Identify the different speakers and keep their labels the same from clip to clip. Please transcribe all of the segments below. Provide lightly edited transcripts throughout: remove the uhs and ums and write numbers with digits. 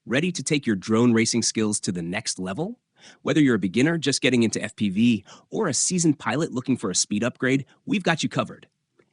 Speaker 1: Ready to take your drone racing skills to the next level? Whether you're a beginner just getting into FPV or a seasoned pilot looking for a speed upgrade, we've got you covered.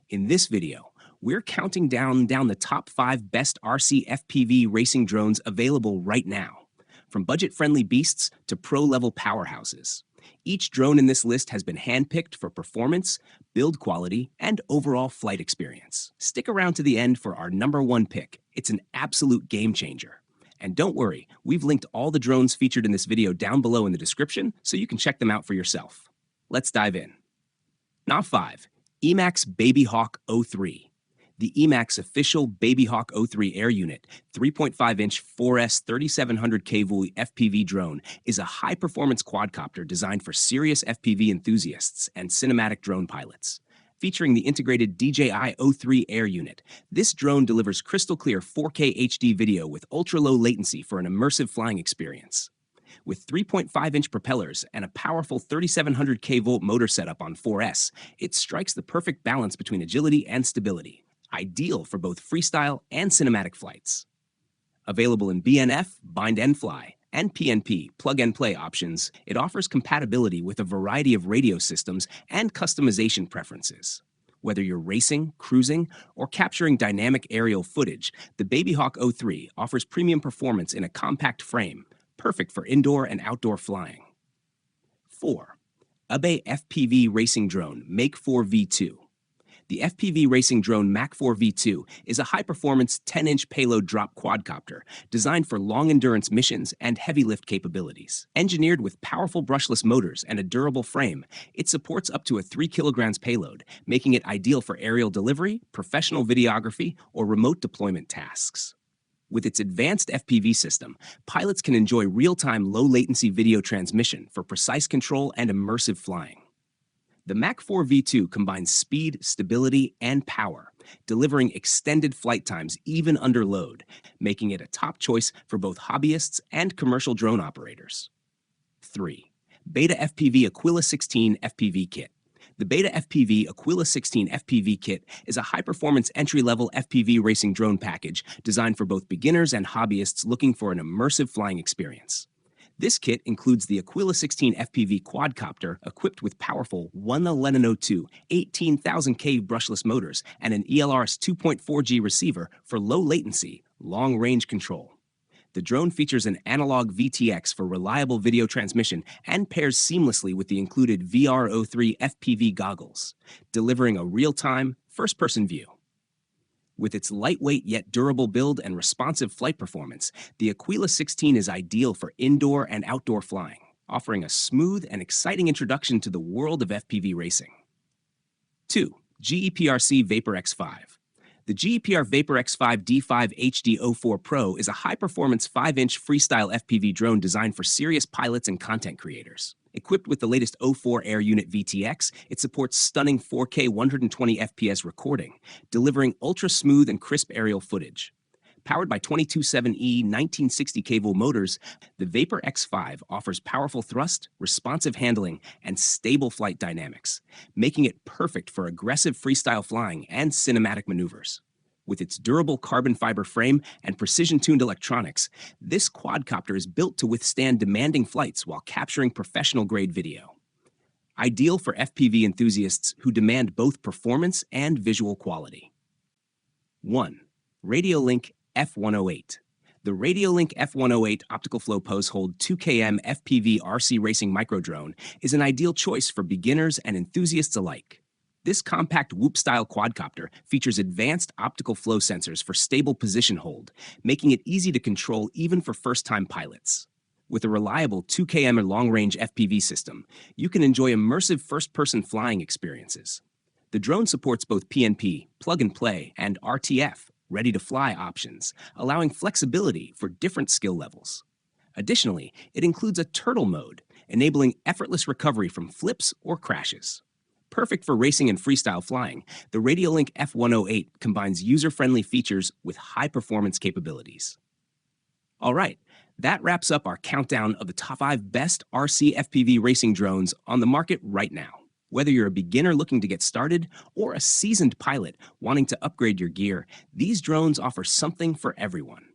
Speaker 1: In this video, we're counting down the top 5 best RC FPV racing drones available right now, from budget-friendly beasts to pro-level powerhouses. Each drone in this list has been handpicked for performance, build quality, and overall flight experience. Stick around to the end for our #1 pick. It's an absolute game changer. And don't worry, we've linked all the drones featured in this video down below in the description so you can check them out for yourself. Let's dive in. Number 5. EMAX Babyhawk O3. The EMAX official Babyhawk O3 Air Unit 3.5-inch 4S 3700 kV FPV drone is a high-performance quadcopter designed for serious FPV enthusiasts and cinematic drone pilots. Featuring the integrated DJI O3 Air Unit, this drone delivers crystal-clear 4K HD video with ultra-low latency for an immersive flying experience. With 3.5-inch propellers and a powerful 3700 kV motor setup on 4S, it strikes the perfect balance between agility and stability, ideal for both freestyle and cinematic flights. Available in BNF, bind and fly, and PNP, plug-and-play options, it offers compatibility with a variety of radio systems and customization preferences. Whether you're racing, cruising, or capturing dynamic aerial footage, the Babyhawk O3 offers premium performance in a compact frame, perfect for indoor and outdoor flying. 4. Abay FPV Racing Drone Mak4 V2. The FPV racing drone Mak4 V2 is a high-performance 10-inch payload drop quadcopter designed for long-endurance missions and heavy lift capabilities. Engineered with powerful brushless motors and a durable frame, it supports up to a 3 kilograms payload, making it ideal for aerial delivery, professional videography, or remote deployment tasks. With its advanced FPV system, pilots can enjoy real-time low-latency video transmission for precise control and immersive flying. The Mak4 V2 combines speed, stability, and power, delivering extended flight times even under load, making it a top choice for both hobbyists and commercial drone operators. 3. Beta FPV Aquila16 FPV Kit. The Beta FPV Aquila16 FPV Kit is a high-performance entry-level FPV racing drone package designed for both beginners and hobbyists looking for an immersive flying experience. This kit includes the Aquila16 FPV quadcopter equipped with powerful 1L02 18,000K brushless motors and an ELRS 2.4G receiver for low latency, long-range control. The drone features an analog VTX for reliable video transmission and pairs seamlessly with the included VR-O3 FPV goggles, delivering a real-time, first-person view. With its lightweight yet durable build and responsive flight performance, the Aquila16 is ideal for indoor and outdoor flying, offering a smooth and exciting introduction to the world of FPV racing. 2. GEPRC Vapor-X5. The GEPRC Vapor-X5 D5 HD O4 Pro is a high-performance 5-inch freestyle FPV drone designed for serious pilots and content creators. Equipped with the latest O4 Air Unit VTX, it supports stunning 4K 120 FPS recording, delivering ultra-smooth and crisp aerial footage. Powered by 22.7E 1960 kV motors, the Vapor-X5 offers powerful thrust, responsive handling, and stable flight dynamics, making it perfect for aggressive freestyle flying and cinematic maneuvers. With its durable carbon fiber frame and precision-tuned electronics, this quadcopter is built to withstand demanding flights while capturing professional-grade video. Ideal for FPV enthusiasts who demand both performance and visual quality. 1. Radiolink F108. The Radiolink F108 optical flow pose hold 2km FPV RC racing microdrone is an ideal choice for beginners and enthusiasts alike. This compact whoop-style quadcopter features advanced optical flow sensors for stable position hold, making it easy to control even for first-time pilots. With a reliable 2km long-range FPV system, you can enjoy immersive first-person flying experiences. The drone supports both PNP, plug-and-play, and RTF, ready-to-fly options, allowing flexibility for different skill levels. Additionally, it includes a turtle mode, enabling effortless recovery from flips or crashes. Perfect for racing and freestyle flying, the Radiolink F108 combines user-friendly features with high-performance capabilities. All right, that wraps up our countdown of the top 5 best RC FPV racing drones on the market right now. Whether you're a beginner looking to get started or a seasoned pilot wanting to upgrade your gear, these drones offer something for everyone.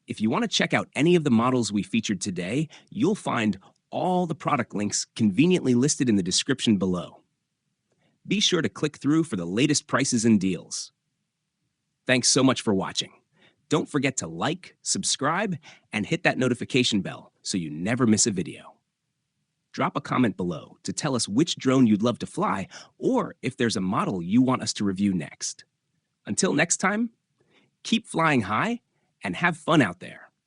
Speaker 1: If you want to check out any of the models we featured today, you'll find all the product links conveniently listed in the description below. Be sure to click through for the latest prices and deals. Thanks so much for watching. Don't forget to like, subscribe, and hit that notification bell so you never miss a video. Drop a comment below to tell us which drone you'd love to fly or if there's a model you want us to review next. Until next time, keep flying high and have fun out there.